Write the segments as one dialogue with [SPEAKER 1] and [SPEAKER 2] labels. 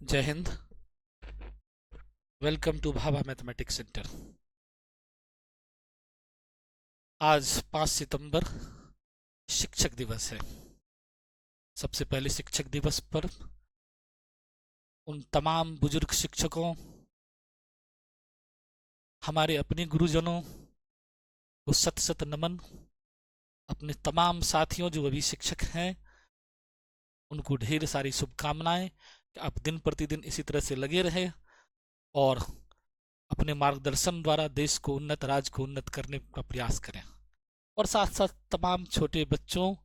[SPEAKER 1] जय हिंद। Welcome to Bhabha mathematics centre. आज 5 सितंबर शिक्षक दिवस है। सबसे पहले शिक्षक दिवस पर उन तमाम बुजुर्ग शिक्षकों, हमारे अपने गुरुजनों को सत सत नमन। अपने तमाम साथियों जो अभी शिक्षक हैं उनको ढेर सारी शुभकामनाएं कि आप दिन प्रतिदिन इसी तरह से लगे रहें और अपने मार्गदर्शन द्वारा देश को उन्नत, राज्य को उन्नत करने का प्रयास करें। और साथ साथ तमाम छोटे बच्चों,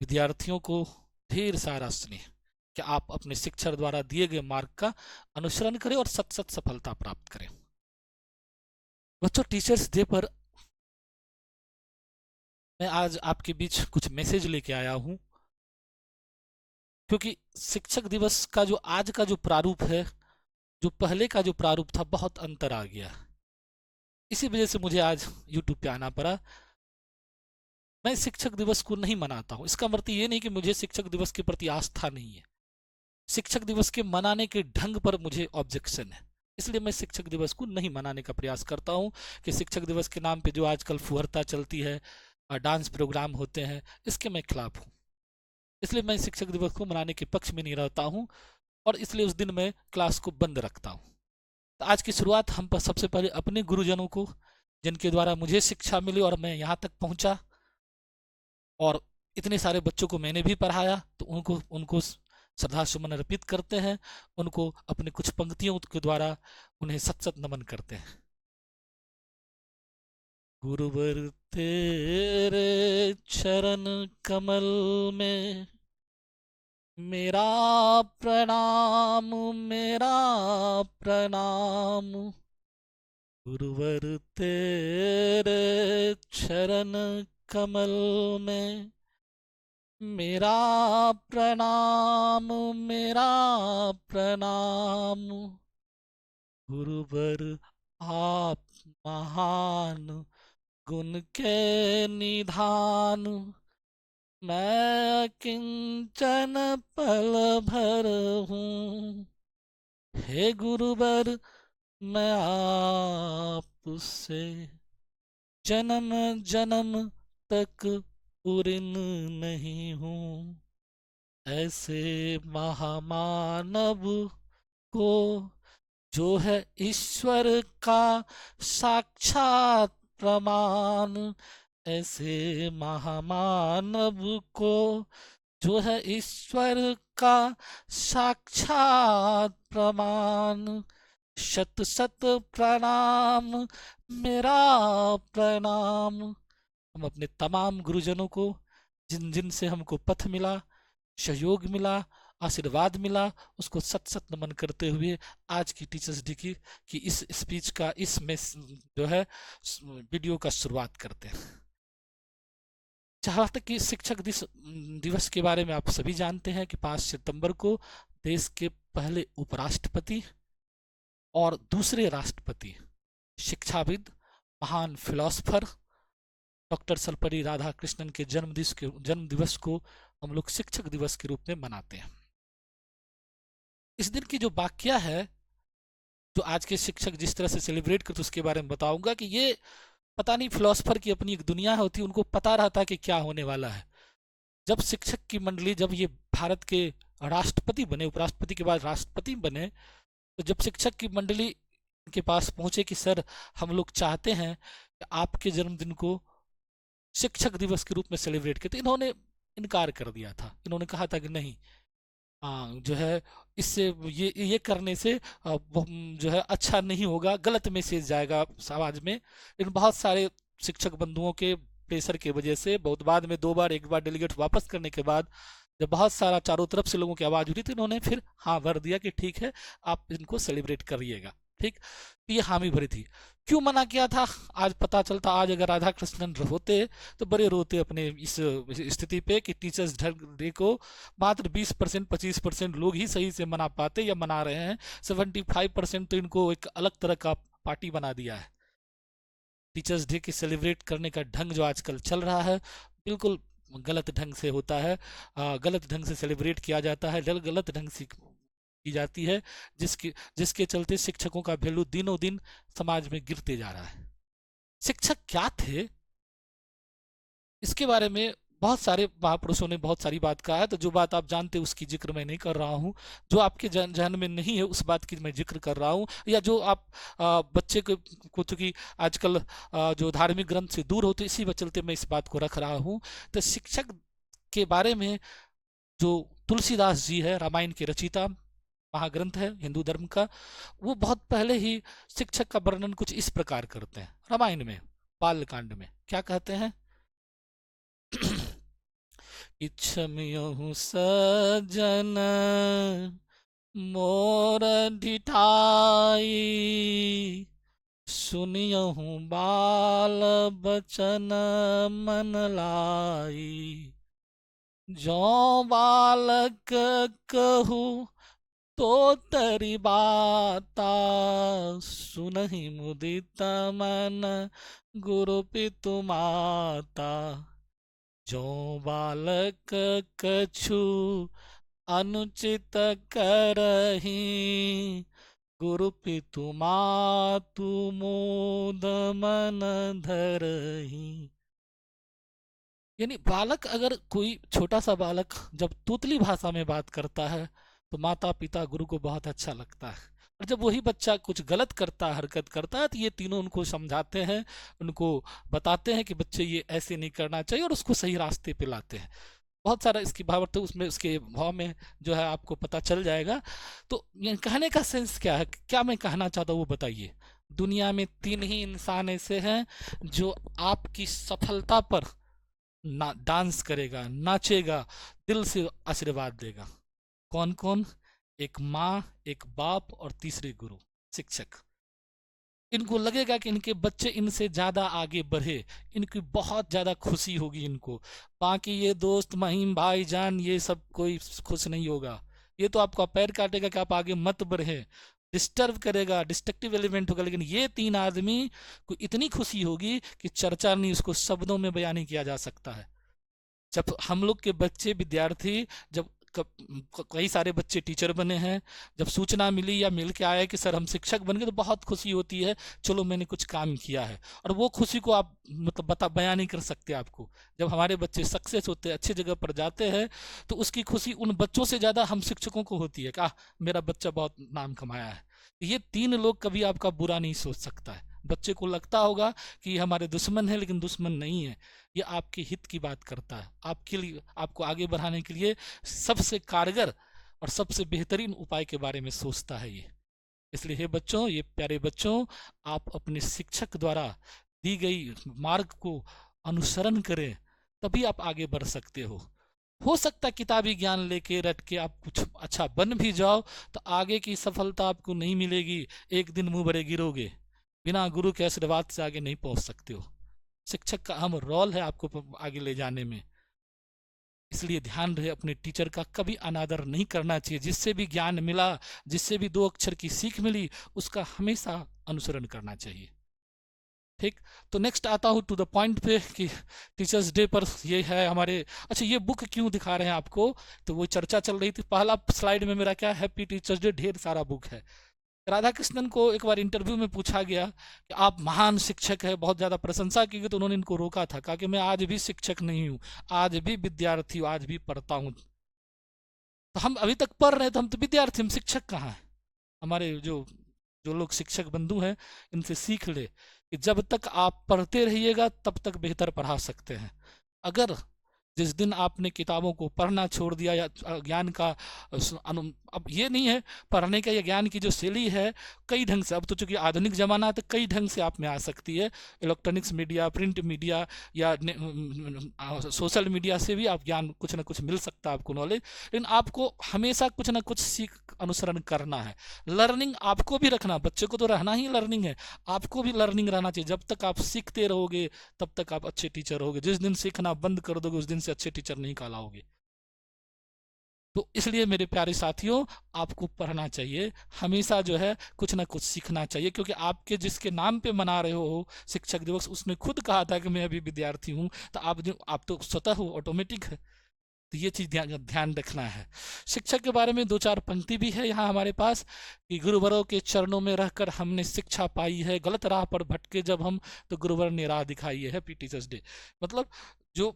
[SPEAKER 1] विद्यार्थियों को ढेर सारा सुनिए कि आप अपने शिक्षक द्वारा दिए गए मार्ग का अनुसरण करें और सत सत सफलता प्राप्त करें। बच्चों, टीचर्स डे पर मैं आज आपके बीच कुछ मैसेज लेके आया हूं, क्योंकि शिक्षक दिवस का जो आज का जो प्रारूप है, जो पहले का जो प्रारूप था, बहुत अंतर आ गया। इसी वजह से मुझे आज यूट्यूब पे आना पड़ा। मैं शिक्षक दिवस को नहीं मनाता हूं। इसका मतलब ये नहीं कि मुझे शिक्षक दिवस के प्रति आस्था नहीं है। शिक्षक दिवस के मनाने के ढंग पर मुझे ऑब्जेक्शन है, इसलिए मैं शिक्षक दिवस को नहीं मनाने का प्रयास करता हूं कि शिक्षक दिवस के नाम पे जो आजकल फुहरता चलती है, डांस प्रोग्राम होते हैं, इसके मैं खिलाफ हूं। इसलिए मैं शिक्षक दिवस को मनाने के पक्ष में नहीं रहता हूं और इसलिए उस दिन मैं क्लास को बंद रखता हूं। तो आज की शुरुआत हम पर सबसे पहले अपने गुरुजनों को, जिनके द्वारा मुझे शिक्षा मिली और मैं यहाँ तक पहुंचा और इतने सारे बच्चों को मैंने भी पढ़ाया, तो उनको उनको श्रद्धा सुमन अर्पित करते हैं। उनको अपने कुछ पंक्तियों के द्वारा उन्हें सत सत नमन करते हैं। गुरुवर तेरे चरण कमल में मेरा प्रणाम, मेरा प्रणाम। गुरुवर तेरे चरण कमल में मेरा प्रणाम, मेरा प्रणाम। गुरुवर आप महान, गुण के निधान। मैं किंचन पल भर हूँ, हे गुरुवर मैं आपसे जन्म जन्म तक उऋण नहीं हूँ। ऐसे महामानव को जो है ईश्वर का साक्षात प्रमाण। ऐसे महामानव को जो है ईश्वर का साक्षात प्रमाण। शत शत प्रणाम, मेरा प्रणाम। हम अपने तमाम गुरुजनों को, जिन जिन से हमको पथ मिला, सहयोग मिला, आशीर्वाद मिला, उसको सत सत नमन करते हुए आज की टीचर्स डे की इस स्पीच का, इस में जो है वीडियो का शुरुआत करते हैं। जहाँ तक कि शिक्षक दिवस के बारे में आप सभी जानते हैं कि 5 सितंबर को देश के पहले उपराष्ट्रपति और दूसरे राष्ट्रपति, शिक्षाविद, महान फिलोसफर डॉक्टर सर्वपल्ली राधाकृष्णन के जन्म दिवस को हम लोग शिक्षक दिवस के रूप में मनाते हैं। इस दिन की जो वाकया है, जो आज के शिक्षक जिस तरह से सेलिब्रेट करते उसके बारे में बताऊंगा कि ये पता नहीं, फिलोसफर की अपनी एक दुनिया होती है, उनको पता रहता है कि क्या होने वाला है। जब शिक्षक की मंडली, जब ये भारत के राष्ट्रपति बने, उपराष्ट्रपति के बाद राष्ट्रपति बने, तो जब शिक्षक की मंडली के पास पहुंचे कि सर, हम लोग चाहते हैं कि आपके जन्मदिन को शिक्षक दिवस के रूप में सेलिब्रेट करते, इन्होंने इनकार कर दिया था। इन्होंने कहा था कि नहीं, जो है इससे ये करने से जो है अच्छा नहीं होगा, गलत मैसेज जाएगा समाज में। इन बहुत सारे शिक्षक बंधुओं के प्रेशर की वजह से, बहुत बाद में 2 बार, एक बार डेलीगेट वापस करने के बाद, जब बहुत सारा चारों तरफ से लोगों की आवाज उठी, तो इन्होंने फिर हाँ भर दिया कि ठीक है, आप इनको सेलिब्रेट करिएगा। ठीक, तो ये हामी भरी थी। क्यों मना किया था आज पता चलता। आज अगर राधा कृष्णन होते तो बड़े रोते अपने इस स्थिति पे कि टीचर्स डे को मात्र 20%, 25% लोग ही सही से मना पाते या मना रहे हैं। 75% तो इनको एक अलग तरह का पार्टी बना दिया है। टीचर्स डे के सेलिब्रेट करने का ढंग जो आजकल चल रहा है, बिल्कुल गलत ढंग से होता है। गलत ढंग से सेलिब्रेट किया जाता है, गलत ढंग से की जाती है, जिसके जिसके चलते शिक्षकों का वैल्यू दिनों दिन समाज में गिरते जा रहा है। शिक्षक क्या थे, इसके बारे में बहुत सारे महापुरुषों ने बहुत सारी बात कहा है, तो जो बात आप जानते हैं उसकी जिक्र मैं नहीं कर रहा हूँ। जो आपके जहन में नहीं है उस बात की मैं जिक्र कर रहा हूँ, या जो आप बच्चे को चूंकि आजकल जो धार्मिक ग्रंथ से दूर होते इसी वजह चलते मैं इस बात को रख रहा हूँ। तो शिक्षक के बारे में जो तुलसीदास जी है, रामायण के रचयिता, महाग्रंथ है हिंदू धर्म का, वो बहुत पहले ही शिक्षक का वर्णन कुछ इस प्रकार करते हैं रामायण में, बालकांड में क्या कहते हैं? इच्छम्यहु सजन मोर ढिठाई, सुनियहु बाल बचन मन लाई, जो बालक कहू तो तरी बाता, सुनहि मुदित मन गुरु पितु माता, जो बालक कछु अनुचित करही, गुरु पितु मातु मोद मन धरही। यानी बालक, अगर कोई छोटा सा बालक जब तोतली भाषा में बात करता है तो माता पिता गुरु को बहुत अच्छा लगता है, और जब वही बच्चा कुछ गलत करता है, हरकत करता है, तो ये तीनों उनको समझाते हैं, उनको बताते हैं कि बच्चे ये ऐसे नहीं करना चाहिए, और उसको सही रास्ते पे लाते हैं। बहुत सारा इसकी भावार्थ उसमें, उसके भाव में जो है आपको पता चल जाएगा। तो ये कहने का सेंस क्या है, क्या मैं कहना चाहता हूँ वो बताइए। दुनिया में 3 ही इंसान ऐसे हैं जो आपकी सफलता पर डांस करेगा, नाचेगा, दिल से आशीर्वाद देगा। कौन कौन? एक माँ, एक बाप, और तीसरे गुरु, शिक्षक। इनको लगेगा कि इनके बच्चे इनसे ज़्यादा आगे बढ़े, इनकी बहुत ज़्यादा खुशी होगी इनको। बाकी ये दोस्त महिम भाईजान ये सब कोई खुश नहीं होगा, ये तो आपका पैर काटेगा कि आप आगे मत बढ़े, डिस्टर्ब करेगा, डिस्ट्रक्टिव एलिमेंट होगा। लेकिन ये 3 आदमी को इतनी खुशी होगी कि चर्चा नहीं, उसको शब्दों में बयान नहीं किया जा सकता है। जब हम लोग के बच्चे विद्यार्थी, जब कई सारे बच्चे टीचर बने हैं, जब सूचना मिली या मिल के आया कि सर हम शिक्षक बन गए, तो बहुत खुशी होती है, चलो मैंने कुछ काम किया है। और वो खुशी को आप मतलब बयान नहीं कर सकते आपको। जब हमारे बच्चे सक्सेस होते हैं, अच्छी जगह पर जाते हैं, तो उसकी खुशी उन बच्चों से ज़्यादा हम शिक्षकों को होती है कि मेरा बच्चा बहुत नाम कमाया है। ये 3 लोग कभी आपका बुरा नहीं सोच सकता है। बच्चे को लगता होगा कि ये हमारे दुश्मन है, लेकिन दुश्मन नहीं है, ये आपके हित की बात करता है, आपके लिए, आपको आगे बढ़ाने के लिए सबसे कारगर और सबसे बेहतरीन उपाय के बारे में सोचता है ये। इसलिए हे बच्चों, ये प्यारे बच्चों, आप अपने शिक्षक द्वारा दी गई मार्ग को अनुसरण करें, तभी आप आगे बढ़ सकते हो सकता है किताबी ज्ञान लेके रट के आप कुछ अच्छा बन भी जाओ, तो आगे की सफलता आपको नहीं मिलेगी, एक दिन मुंह भरे गिरोगे, बिना गुरु के आशीर्वाद से आगे नहीं पहुंच सकते हो। शिक्षक का अहम रोल है आपको आगे ले जाने में, इसलिए ध्यान रहे अपने टीचर का कभी अनादर नहीं करना चाहिए। जिससे भी ज्ञान मिला, जिससे भी 2 अक्षर की सीख मिली, उसका हमेशा अनुसरण करना चाहिए। ठीक, तो नेक्स्ट आता हूँ टू द पॉइंट पे कि टीचर्स डे पर ये है हमारे। अच्छा, ये बुक क्यों दिखा रहे हैं आपको, तो वो चर्चा चल रही थी। पहला स्लाइड में मेरा क्या, हैप्पी टीचर्स डे, ढेर सारा बुक है। राधा कृष्णन को एक बार इंटरव्यू में पूछा गया कि आप महान शिक्षक है, बहुत ज़्यादा प्रशंसा की गई, तो उन्होंने इनको रोका था, कहा कि मैं आज भी शिक्षक नहीं हूँ, आज भी विद्यार्थी हूँ, आज भी पढ़ता हूँ। तो हम अभी तक पढ़ रहे हैं, तो हम तो विद्यार्थी, हम शिक्षक कहाँ हैं? हमारे जो जो लोग शिक्षक बंधु हैं, इनसे सीख ले कि जब तक आप पढ़ते रहिएगा तब तक बेहतर पढ़ा सकते हैं। अगर जिस दिन आपने किताबों को पढ़ना छोड़ दिया, या ज्ञान का अब ये नहीं है, पढ़ने का या ज्ञान की जो शैली है कई ढंग से, अब तो चूंकि आधुनिक ज़माना है तो कई ढंग से आप में आ सकती है। इलेक्ट्रॉनिक्स मीडिया, प्रिंट मीडिया या सोशल मीडिया से भी आप ज्ञान कुछ ना कुछ मिल सकता है आपको, नॉलेज। लेकिन आपको हमेशा कुछ ना कुछ सीख अनुसरण करना है। लर्निंग आपको भी रखना, बच्चे को तो रहना ही लर्निंग है, आपको भी लर्निंग रहना चाहिए। जब तक आप सीखते रहोगे तब तक आप अच्छे टीचर होगे। जिस दिन सीखना बंद कर दोगे उस दिन से अच्छे टीचर नहीं कहलाओगे। तो इसलिए मेरे प्यारे साथियों, आपको पढ़ना चाहिए, हमेशा जो है कुछ ना कुछ सीखना चाहिए, क्योंकि आपके जिसके नाम पे मना रहे हो शिक्षक दिवस, उसने खुद कहा था कि मैं अभी विद्यार्थी हूँ। तो आप तो स्वतः हो, ऑटोमेटिक है। तो ये चीज़ ध्यान रखना है। शिक्षक के बारे में 2-4 पंक्ति भी है यहाँ हमारे पास कि गुरुवरों के चरणों में रहकर हमने शिक्षा पाई है, गलत राह पर भटके जब हम तो गुरुवर ने राह दिखाई है। Happy teachers day. मतलब जो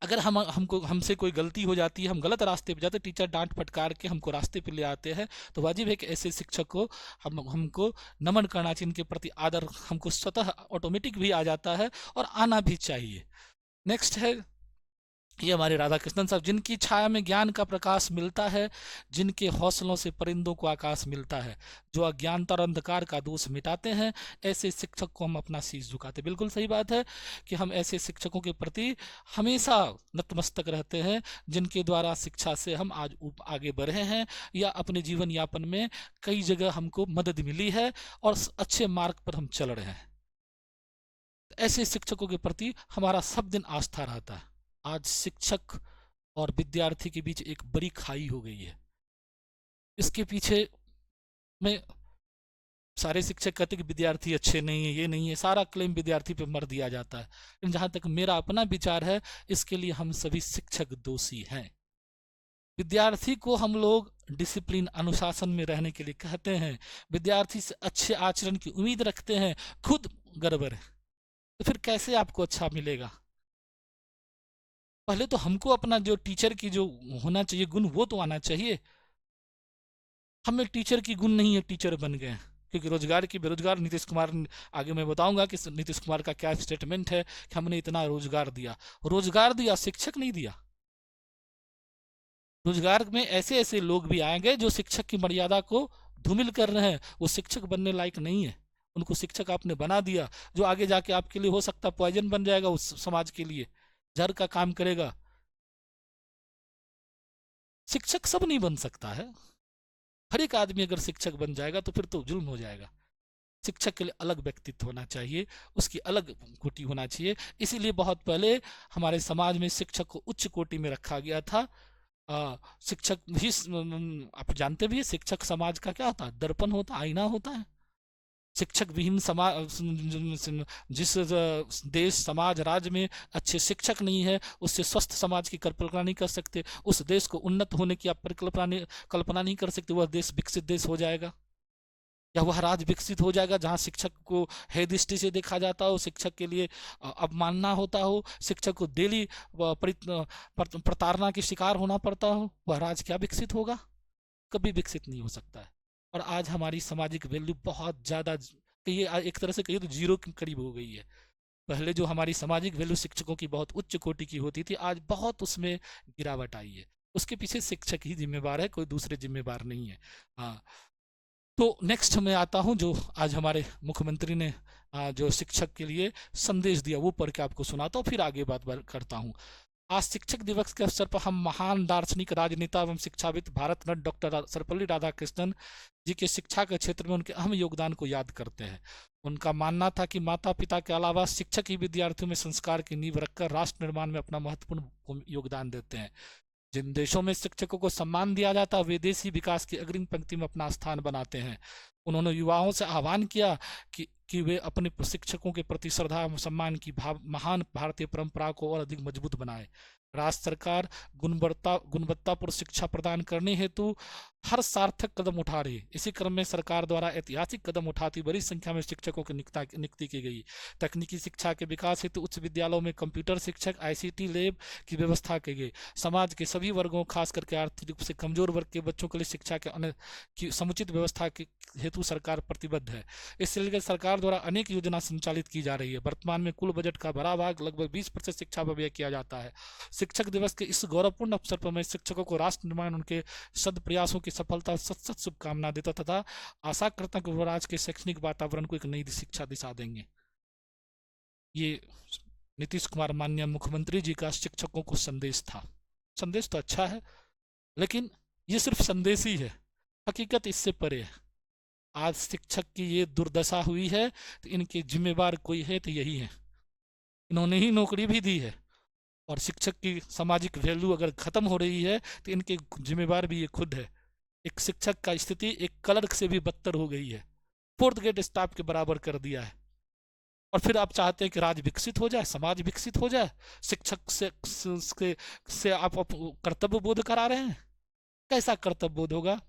[SPEAKER 1] अगर हमसे कोई गलती हो जाती है, हम गलत रास्ते पे जाते, टीचर डांट फटकार के हमको रास्ते पे ले आते हैं, तो वाजिब है कि ऐसे शिक्षक को हमको नमन करना चाहिए, इनके प्रति आदर हमको स्वतः ऑटोमेटिक भी आ जाता है और आना भी चाहिए। नेक्स्ट है ये हमारे राधा कृष्णन साहब, जिनकी छाया में ज्ञान का प्रकाश मिलता है, जिनके हौसलों से परिंदों को आकाश मिलता है, जो अज्ञानता और अंधकार का दोष मिटाते हैं, ऐसे शिक्षक को हम अपना शीश झुकाते। बिल्कुल सही बात है कि हम ऐसे शिक्षकों के प्रति हमेशा नतमस्तक रहते हैं, जिनके द्वारा शिक्षा से हम आज आगे बढ़े हैं या अपने जीवन यापन में कई जगह हमको मदद मिली है और अच्छे मार्ग पर हम चल रहे हैं। ऐसे शिक्षकों के प्रति हमारा सब दिन आस्था रहता है। आज शिक्षक और विद्यार्थी के बीच एक बड़ी खाई हो गई है। इसके पीछे में सारे शिक्षक कहते हैं कि विद्यार्थी अच्छे नहीं है, ये नहीं है, सारा क्लेम विद्यार्थी पे मर दिया जाता है। लेकिन जहाँ तक मेरा अपना विचार है, इसके लिए हम सभी शिक्षक दोषी हैं। विद्यार्थी को हम लोग डिसिप्लिन अनुशासन में रहने के लिए कहते हैं, विद्यार्थी से अच्छे आचरण की उम्मीद रखते हैं, खुद गड़बड़ है, तो फिर कैसे आपको अच्छा मिलेगा? पहले तो हमको अपना जो टीचर की जो होना चाहिए गुण, वो तो आना चाहिए। हमें टीचर की गुण नहीं है, टीचर बन गए, क्योंकि रोजगार की बेरोजगार नीतीश कुमार, आगे मैं बताऊंगा कि नीतीश कुमार का क्या स्टेटमेंट है कि हमने इतना रोजगार दिया, शिक्षक नहीं दिया। रोजगार में ऐसे ऐसे लोग भी आएंगे जो शिक्षक की मर्यादा को धूमिल कर रहे हैं, वो शिक्षक बनने लायक नहीं है। उनको शिक्षक आपने बना दिया, जो आगे जाके आपके लिए हो सकता है पॉइजन बन जाएगा, उस समाज के लिए जहर का काम करेगा। शिक्षक सब नहीं बन सकता है। हर एक आदमी अगर शिक्षक बन जाएगा तो फिर तो जुल्म हो जाएगा। शिक्षक के लिए अलग व्यक्तित्व होना चाहिए, उसकी अलग कोटि होना चाहिए। इसीलिए बहुत पहले हमारे समाज में शिक्षक को उच्च कोटि में रखा गया था। शिक्षक भी, आप जानते भी, शिक्षक समाज का क्या होता है? दर्पण होता, आईना होता है। शिक्षक विहीन समाज, जिस देश समाज राज्य में अच्छे शिक्षक नहीं है, उससे स्वस्थ समाज की कल्पना नहीं कर सकते, उस देश को उन्नत होने की आप कल्पना नहीं कर सकते। वह देश विकसित देश हो जाएगा या वह राज्य विकसित हो जाएगा जहाँ शिक्षक को है दृष्टि से देखा जाता हो, शिक्षक के लिए अवमानना होता हो, शिक्षक को डेली प्रताड़ना की शिकार होना पड़ता हो, वह राज्य क्या विकसित होगा? कभी विकसित नहीं हो सकता है। और आज हमारी सामाजिक वैल्यू बहुत ज़्यादा, ये एक तरह से कहिए तो जीरो के करीब हो गई है। पहले जो हमारी सामाजिक वैल्यू शिक्षकों की बहुत उच्च कोटि की होती थी, आज बहुत उसमें गिरावट आई है। उसके पीछे शिक्षक ही जिम्मेवार है, कोई दूसरे जिम्मेवार नहीं है। हाँ, तो नेक्स्ट मैं आता हूँ, जो आज हमारे मुख्यमंत्री ने जो शिक्षक के लिए संदेश दिया, वो पढ़ के आपको सुनाता हूँ, फिर आगे बात करता हूँ। आज शिक्षक दिवस के अवसर पर हम महान दार्शनिक, राजनेता एवं शिक्षाविद भारत रत्न डॉक्टर सर्वपल्ली राधाकृष्णन जी के शिक्षा के क्षेत्र में उनके अहम योगदान को याद करते हैं। उनका मानना था कि माता पिता के अलावा शिक्षक ही विद्यार्थियों में संस्कार की नींव रखकर राष्ट्र निर्माण में अपना महत्वपूर्ण योगदान देते हैं। जिन देशों में शिक्षकों को सम्मान दिया जाता है, वे देश ही विकास की अग्रिम पंक्ति में अपना स्थान बनाते हैं। उन्होंने युवाओं से आह्वान किया कि वे अपने शिक्षकों के प्रति श्रद्धा एवं सम्मान की महान भारतीय परंपरा को और अधिक मजबूत बनाए। राज्य सरकार गुणवत्तापूर्ण शिक्षा प्रदान करने हेतु हर सार्थक कदम उठा रही है। इसी क्रम में सरकार द्वारा ऐतिहासिक कदम उठाती बड़ी संख्या में शिक्षकों की नियुक्ति की गई। तकनीकी शिक्षा के विकास हेतु उच्च विद्यालयों में कंप्यूटर शिक्षक, ICT लैब की व्यवस्था की गई। समाज के सभी वर्गों, खास करके आर्थिक रूप से कमजोर वर्ग के बच्चों के लिए शिक्षा की समुचित व्यवस्था के हेतु सरकार प्रतिबद्ध है। इससे लेकर सरकार द्वारा अनेक योजना संचालित की जा रही है। वर्तमान में कुल बजट का बड़ा भाग, लगभग 20% शिक्षा पर व्यय किया जाता है। शिक्षक दिवस के इस गौरवपूर्ण अवसर पर मैं शिक्षकों को राष्ट्र निर्माण, उनके सद प्रयासों की सफलता, सत शुभकामना देता तथा आशा करता कि वो राज्य के शैक्षणिक वातावरण को एक नई शिक्षा दिशा देंगे। ये नीतीश कुमार माननीय मुख्यमंत्री जी का शिक्षकों को संदेश था। संदेश तो अच्छा है, लेकिन ये सिर्फ संदेश ही है, हकीकत इससे परे है। आज शिक्षक की ये दुर्दशा हुई है तो इनके जिम्मेवार कोई है तो यही है। इन्होंने ही नौकरी भी दी है, और शिक्षक की सामाजिक वैल्यू अगर खत्म हो रही है तो इनके जिम्मेवार भी ये खुद है। एक शिक्षक का स्थिति एक क्लर्क से भी बदतर हो गई है, फोर्थ ग्रेड स्टाफ के बराबर कर दिया है। और फिर आप चाहते हैं कि राज्य विकसित हो जाए, समाज विकसित हो जाए, शिक्षक से आप कर्तव्य बोध करा रहे हैं। कैसा कर्तव्य बोध होगा?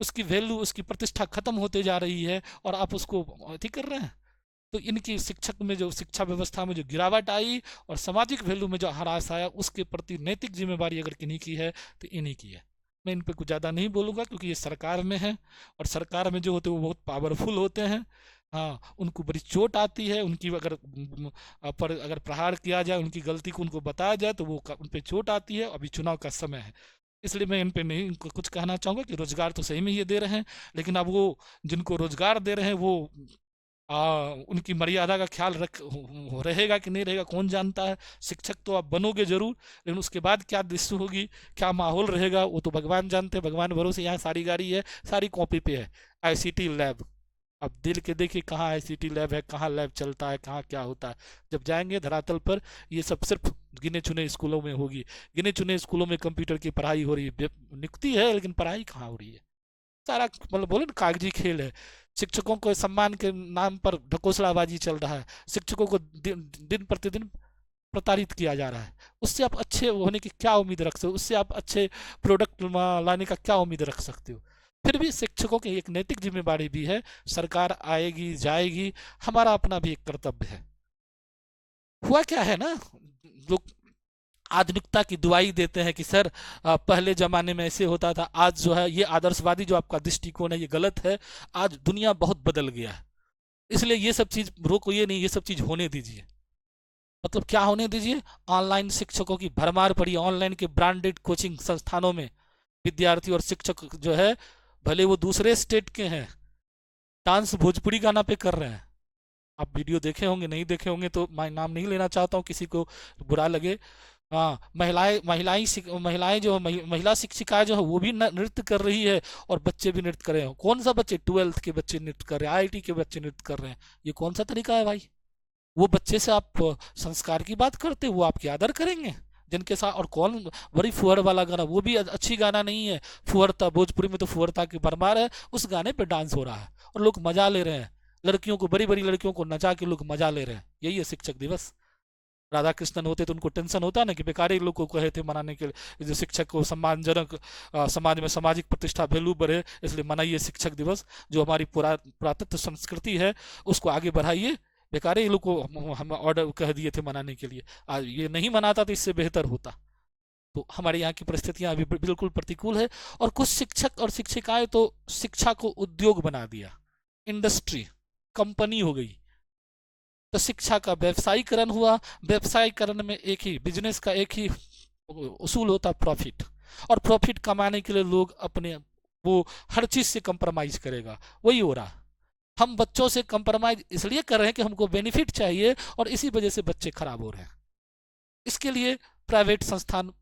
[SPEAKER 1] उसकी वैल्यू, उसकी प्रतिष्ठा खत्म होते जा रही है और आप उसको अति कर रहे हैं। तो इनकी शिक्षक में जो, शिक्षा व्यवस्था में जो गिरावट आई और सामाजिक वैल्यू में जो ह्रास आया, उसके प्रति नैतिक जिम्मेवारी अगर किन्हीं की है तो इन्हीं की है। मैं इन पे कुछ ज़्यादा नहीं बोलूँगा क्योंकि ये सरकार में है और सरकार में जो होते हैं वो बहुत पावरफुल होते हैं। हाँ, उनको बड़ी चोट आती है, उनकी अगर पर अगर प्रहार किया जाए, उनकी गलती को उनको बताया जाए तो वो उन पर चोट आती है। अभी चुनाव का समय है, इसलिए मैं इन पे नहीं कुछ कहना चाहूँगा कि रोजगार तो सही में ये दे रहे हैं, लेकिन अब वो जिनको रोजगार दे रहे हैं वो उनकी मर्यादा का ख्याल रहेगा कि नहीं रहेगा कौन जानता है। शिक्षक तो आप बनोगे जरूर, लेकिन उसके बाद क्या दृश्य होगी, क्या माहौल रहेगा, वो तो भगवान जानते हैं। भगवान भरोसे यहाँ सारी गाड़ी है, सारी कॉपी पे है। आईसीटी लैब, अब दिल के देखिए कहाँ आईसीटी लैब है, कहाँ लैब चलता है, कहाँ क्या होता है। जब जाएंगे धरातल पर, ये सब सिर्फ गिने चुने स्कूलों में होगी। गिने चुने स्कूलों में कंप्यूटर की पढ़ाई हो रही है, निकती है, लेकिन पढ़ाई कहाँ हो रही है? सारा मतलब बोले ना कागजी खेल है। शिक्षकों को सम्मान के नाम पर ढकोसलाबाजी चल रहा है, शिक्षकों को दिन प्रतिदिन प्रताड़ित किया जा रहा है। उससे आप अच्छे होने की क्या उम्मीद रख सकते हो? उससे आप अच्छे प्रोडक्ट लाने का क्या उम्मीद रख सकते हो? फिर भी शिक्षकों की एक नैतिक जिम्मेवारी भी है। सरकार आएगी जाएगी, हमारा अपना भी एक कर्तव्य है। हुआ क्या है ना, लोग आधुनिकता की दुआई देते हैं कि सर पहले जमाने में ऐसे होता था, आज जो है ये आदर्शवादी जो आपका दृष्टिकोण है ये गलत है। आज दुनिया बहुत बदल गया है, इसलिए ये सब चीज रोकिए नहीं, ये सब चीज होने दीजिए। मतलब क्या होने दीजिए? ऑनलाइन शिक्षकों की भरमार पड़ी, ऑनलाइन के ब्रांडेड कोचिंग संस्थानों में विद्यार्थी और शिक्षक जो है, भले वो दूसरे स्टेट के हैं, डांस भोजपुरी गाना पे कर रहे हैं। आप वीडियो देखे होंगे, नहीं देखे होंगे तो मैं नाम नहीं लेना चाहता हूँ, किसी को बुरा लगे। हाँ, महिलाएं जो महिला शिक्षिकाएं जो है वो भी नृत्य कर रही है और बच्चे भी नृत्य कर रहे हैं। कौन सा बच्चे? 12th के बच्चे नृत्य कर रहे हैं, आईआईटी के बच्चे नृत्य कर रहे हैं। ये कौन सा तरीका है भाई? वो बच्चे से आप संस्कार की बात करते, वो आपकी आदर करेंगे जिनके साथ? और कौन बड़ी फुहर वाला गाना, वो भी अच्छी गाना नहीं है, फुहरता, भोजपुरी में तो फुहरता की भरमार है। उस गाने पे डांस हो रहा है और लोग मजा ले रहे हैं, लड़कियों को, बड़ी बड़ी लड़कियों को नचा के लोग मजा ले रहे हैं। यही है शिक्षक दिवस। राधा कृष्णन होते तो उनको टेंशन होता ना कि बेकारी लोग को कहे थे मनाने के लिए, जो शिक्षक को सम्मानजनक समाज में सामाजिक प्रतिष्ठा वैल्यू बढ़े, इसलिए मनाइए शिक्षक दिवस। जो हमारी पुरातत्व संस्कृति है उसको आगे बढ़ाइए। बेकार लोग को हम ऑर्डर कह दिए थे मनाने के लिए, आज ये नहीं मनाता तो इससे बेहतर होता। तो हमारे यहाँ की परिस्थितियां अभी बिल्कुल प्रतिकूल है। और कुछ शिक्षक और शिक्षिकाएं तो शिक्षा को उद्योग बना दिया, इंडस्ट्री, कंपनी हो गई। तो शिक्षा का व्यवसायीकरण हुआ। व्यवसायीकरण में एक ही बिजनेस का एक ही उसूल होता, प्रॉफिट। और प्रॉफिट कमाने के लिए लोग अपने वो हर चीज से कंप्रोमाइज करेगा, वही हो रहा। हम बच्चों से कंप्रोमाइज इसलिए कर रहे हैं कि हमको बेनिफिट चाहिए और इसी वजह से बच्चे खराब हो रहे हैं। इसके लिए प्राइवेट संस्थान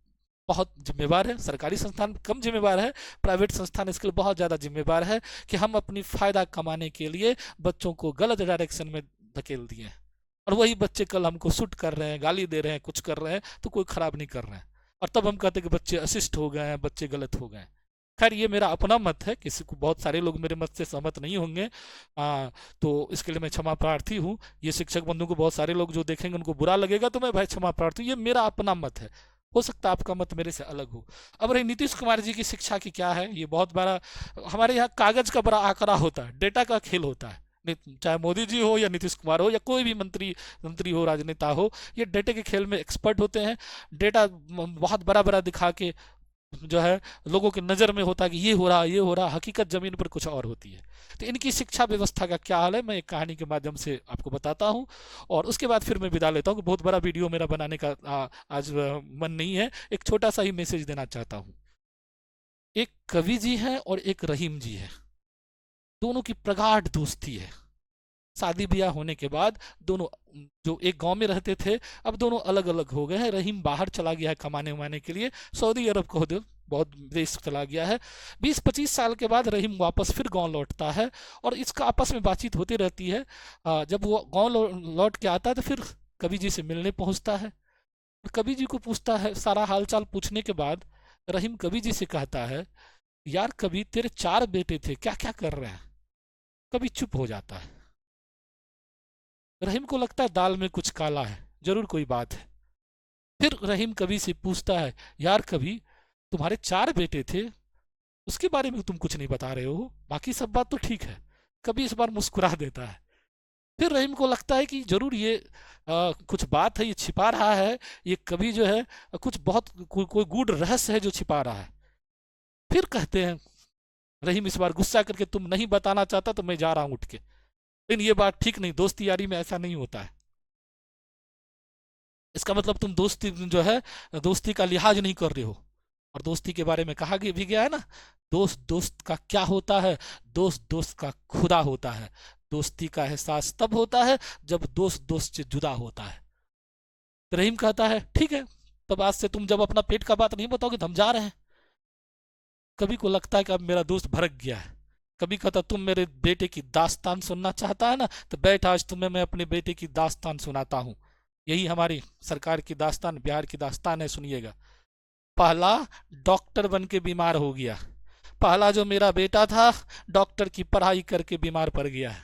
[SPEAKER 1] बहुत जिम्मेवार है, सरकारी संस्थान कम जिम्मेवार है, प्राइवेट संस्थान इसके लिए बहुत ज़्यादा जिम्मेवार है कि हम अपनी फ़ायदा कमाने के लिए बच्चों को गलत डायरेक्शन में धकेल दिए और वही बच्चे कल हमको शूट कर रहे हैं, गाली दे रहे हैं, कुछ कर रहे हैं, तो कोई ख़राब नहीं कर रहे हैं। और तब हम कहते हैं कि बच्चे असिस्ट हो गए हैं, बच्चे गलत हो गए हैं। खैर ये मेरा अपना मत है, किसी को, बहुत सारे लोग मेरे मत से सहमत नहीं होंगे, तो इसके लिए मैं क्षमा प्रार्थी हूँ। ये शिक्षक बंधु को बहुत सारे लोग जो देखेंगे उनको बुरा लगेगा, तो मैं भाई क्षमा प्रार्थी हूँ, ये मेरा अपना मत है। हो सकता है आपका मत मेरे से अलग हो। अब रही नीतीश कुमार जी की शिक्षा की क्या है, ये बहुत बड़ा हमारे यहाँ कागज का बड़ा आंकड़ा होता है, डेटा का खेल होता है। चाहे मोदी जी हो या नीतीश कुमार हो या कोई भी मंत्री हो, राजनेता हो, ये डेटे के खेल में एक्सपर्ट होते हैं। डेटा बहुत बड़ा बड़ा दिखा के जो है लोगों की नज़र में होता है कि ये हो रहा, ये हो रहा, हकीकत ज़मीन पर कुछ और होती है। तो इनकी शिक्षा व्यवस्था का क्या हाल है, मैं एक कहानी के माध्यम से आपको बताता हूँ और उसके बाद फिर मैं विदा लेता हूँ कि बहुत बड़ा वीडियो मेरा बनाने का आज मन नहीं है। एक छोटा सा ही मैसेज देना चाहता हूँ। एक कवि जी हैं और एक रहीम जी है, दोनों की प्रगाढ़ दोस्ती है। शादी ब्याह होने के बाद दोनों जो एक गांव में रहते थे, अब दोनों अलग अलग हो गए हैं। रहीम बाहर चला गया है कमाने उमाने के लिए, सऊदी अरब को बहुत देश चला गया है। 20-25 साल के बाद रहीम वापस फिर गांव लौटता है और इसका आपस में बातचीत होती रहती है। जब वो गांव लौट के आता है तो फिर कवि जी से मिलने पहुंचता है। कवि जी को पूछता है, सारा हालचाल पूछने के बाद रहीम कवि जी से कहता है, यार कवि तेरे 4 बेटे थे, क्या क्या कर रहे हैं? कवि चुप हो जाता है। रहीम को लगता है दाल में कुछ काला है, जरूर कोई बात है। फिर रहीम कवि से पूछता है, यार कवि, तुम्हारे 4 बेटे थे, उसके बारे में तुम कुछ नहीं बता रहे हो, बाकी सब बात तो ठीक है। कवि इस बार मुस्कुरा देता है। फिर रहीम को लगता है कि जरूर ये कुछ बात है, ये छिपा रहा है, ये कवि जो है कुछ बहुत कोई गूढ़ रहस्य है जो छिपा रहा है। फिर कहते हैं रहीम इस बार गुस्सा करके, तुम नहीं बताना चाहता तो मैं जा रहा हूं उठ के, लेकिन ये बात ठीक नहीं, दोस्ती यारी में ऐसा नहीं होता है। इसका मतलब तुम दोस्ती जो है, दोस्ती का लिहाज नहीं कर रहे हो। और दोस्ती के बारे में कहा भी गया है ना, दोस्त दोस्त का क्या होता है, दोस्त दोस्त का खुदा होता है। दोस्ती का एहसास तब होता है जब दोस्त दोस्त से जुदा होता है। तो रहीम कहता है ठीक है, तब आज से तुम जब अपना पेट का बात नहीं बताओगे तो हम जा रहे हैं। कभी को लगता है कि अब मेरा दोस्त भड़क गया है। कभी कहता, तुम मेरे बेटे की दास्तान सुनना चाहता है ना, तो बैठ, आज तुम्हें मैं अपने बेटे की दास्तान सुनाता हूँ। यही हमारी सरकार की दास्तान, बिहार की दास्तान है, सुनिएगा। पहला डॉक्टर बन के बीमार हो गया। पहला जो मेरा बेटा था डॉक्टर की पढ़ाई करके बीमार पड़ गया है।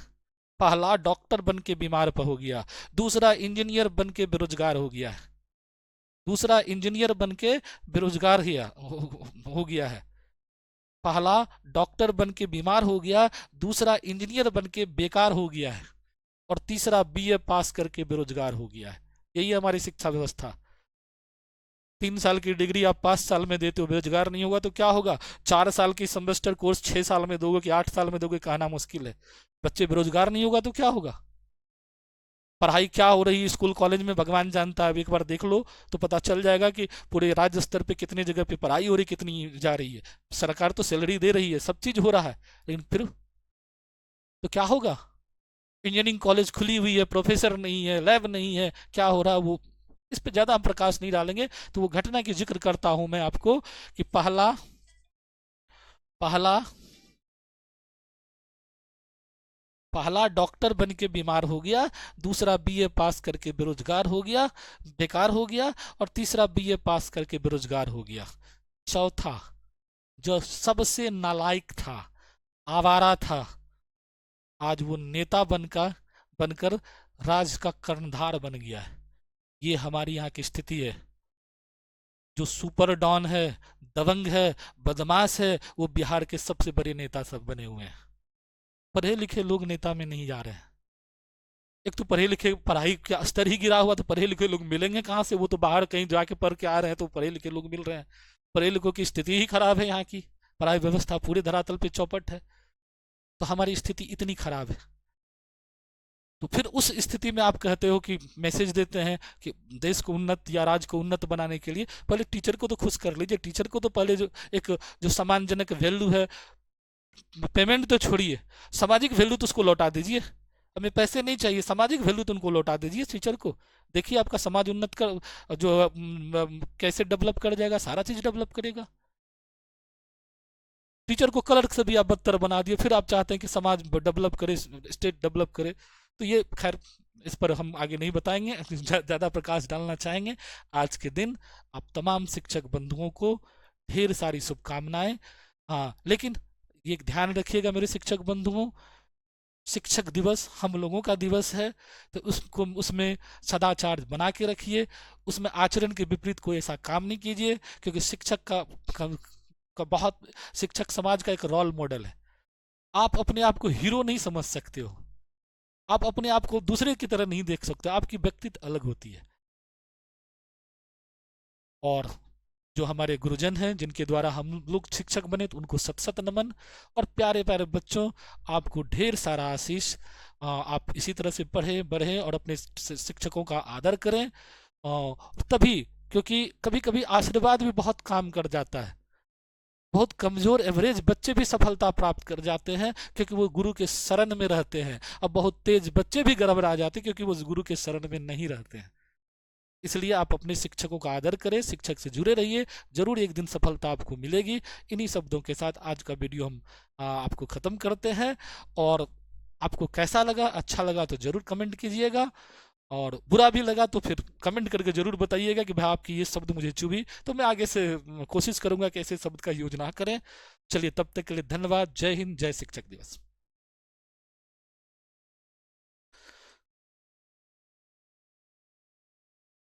[SPEAKER 1] पहला डॉक्टर बन के बीमार हो गया। दूसरा इंजीनियर बन के बेरोजगार हो गया है। दूसरा इंजीनियर बन के बेरोजगार हो गया है। पहला डॉक्टर बन के बीमार हो गया, दूसरा इंजीनियर बन के बेकार हो गया है, और तीसरा बीए पास करके बेरोजगार हो गया है। यही हमारी शिक्षा व्यवस्था। 3 साल की डिग्री आप 5 साल में देते हो, बेरोजगार नहीं होगा तो क्या होगा? 4 साल की सेमेस्टर कोर्स 6 साल में दोगे कि 8 साल में दोगे, कहना मुश्किल है। बच्चे बेरोजगार नहीं होगा तो क्या होगा? पढ़ाई क्या हो रही है स्कूल कॉलेज में भगवान जानता है। अब एक बार देख लो तो पता चल जाएगा कि पूरे राज्य स्तर पे कितनी जगह पे पढ़ाई हो रही, कितनी जा रही है। सरकार तो सैलरी दे रही है, सब चीज हो रहा है, लेकिन फिर तो क्या होगा? इंजीनियरिंग कॉलेज खुली हुई है, प्रोफेसर नहीं है, लैब नहीं है, क्या हो रहा है वो, इस पे ज्यादा हम प्रकाश नहीं डालेंगे। तो वो घटना की जिक्र करता हूं मैं आपको कि पहला पहला पहला डॉक्टर बन के बीमार हो गया, दूसरा बीए पास करके बेरोजगार हो गया, बेकार हो गया, और तीसरा बीए पास करके बेरोजगार हो गया। चौथा जो सबसे नालायक था, आवारा था, आज वो नेता बनकर राज का कर्णधार बन गया है। ये हमारी यहाँ की स्थिति है। जो सुपर डॉन है, दबंग है, बदमाश है, वो बिहार के सबसे बड़े नेता सब बने हुए हैं। पढ़े लिखे लोग नेता में नहीं जा रहे हैं। एक तो पढ़े लिखे, पढ़ाई का स्तर ही गिरा हुआ, तो पढ़े लिखे लोग मिलेंगे कहाँ से? वो तो बाहर कहीं जाके पढ़ के आ रहे हैं, तो पढ़े लिखे लोग मिल रहे हैं। पढ़े लिखों की स्थिति ही खराब है यहाँ की, पढ़ाई व्यवस्था पूरे धरातल पे चौपट है, तो हमारी स्थिति इतनी खराब है। तो फिर उस स्थिति में आप कहते हो कि मैसेज देते हैं कि देश को उन्नत या राज्य को उन्नत बनाने के लिए पहले टीचर को तो खुश कर लीजिए। टीचर को तो पहले जो सम्मानजनक वैल्यू है, पेमेंट तो छोड़िए, सामाजिक वैल्यू तो उसको लौटा दीजिए। हमें पैसे नहीं चाहिए, सामाजिक वैल्यू तो उनको लौटा दीजिए टीचर को। देखिए आपका समाज उन्नत कर जो कैसे डेवलप कर जाएगा, सारा चीज डेवलप करेगा। टीचर को क्लर्क से भी आप बदतर बना दिए, फिर आप चाहते हैं कि समाज डेवलप करे, स्टेट डेवलप करे। तो ये खैर, इस पर हम आगे नहीं बताएंगे, ज़्यादा प्रकाश डालना चाहेंगे। आज के दिन आप तमाम शिक्षक बंधुओं को ढेर सारी शुभकामनाएं। हाँ, लेकिन ये ध्यान रखिएगा मेरे शिक्षक बंधुओं, शिक्षक दिवस हम लोगों का दिवस है, तो उसको उसमें सदाचार बना के रखिए। उसमें आचरण के विपरीत कोई ऐसा काम नहीं कीजिए, क्योंकि शिक्षक का बहुत, शिक्षक समाज का एक रोल मॉडल है। आप अपने आप को हीरो नहीं समझ सकते हो, आप अपने आप को दूसरे की तरह नहीं देख सकते, आपकी व्यक्तित्व अलग होती है। और जो हमारे गुरुजन हैं जिनके द्वारा हम लोग शिक्षक बने, तो उनको सत सत नमन। और प्यारे प्यारे बच्चों, आपको ढेर सारा आशीष। आप इसी तरह से पढ़ें बढ़ें और अपने शिक्षकों का आदर करें, तभी, क्योंकि कभी कभी आशीर्वाद भी बहुत काम कर जाता है। बहुत कमजोर एवरेज बच्चे भी सफलता प्राप्त कर जाते हैं, क्योंकि वो गुरु के शरण में रहते हैं। अब बहुत तेज बच्चे भी गड़बड़ा जाते हैं, क्योंकि वो गुरु के शरण में नहीं रहते हैं। इसलिए आप अपने शिक्षकों का आदर करें, शिक्षक से जुड़े रहिए, जरूर एक दिन सफलता आपको मिलेगी। इन्हीं शब्दों के साथ आज का वीडियो हम आपको ख़त्म करते हैं। और आपको कैसा लगा, अच्छा लगा तो जरूर कमेंट कीजिएगा, और बुरा भी लगा तो फिर कमेंट करके जरूर बताइएगा कि भाई आपकी ये शब्द मुझे चुभी, तो मैं आगे से कोशिश करूंगा कि ऐसे शब्द का यूज ना करें। चलिए, तब तक के लिए धन्यवाद। जय हिंद, जय शिक्षक दिवस।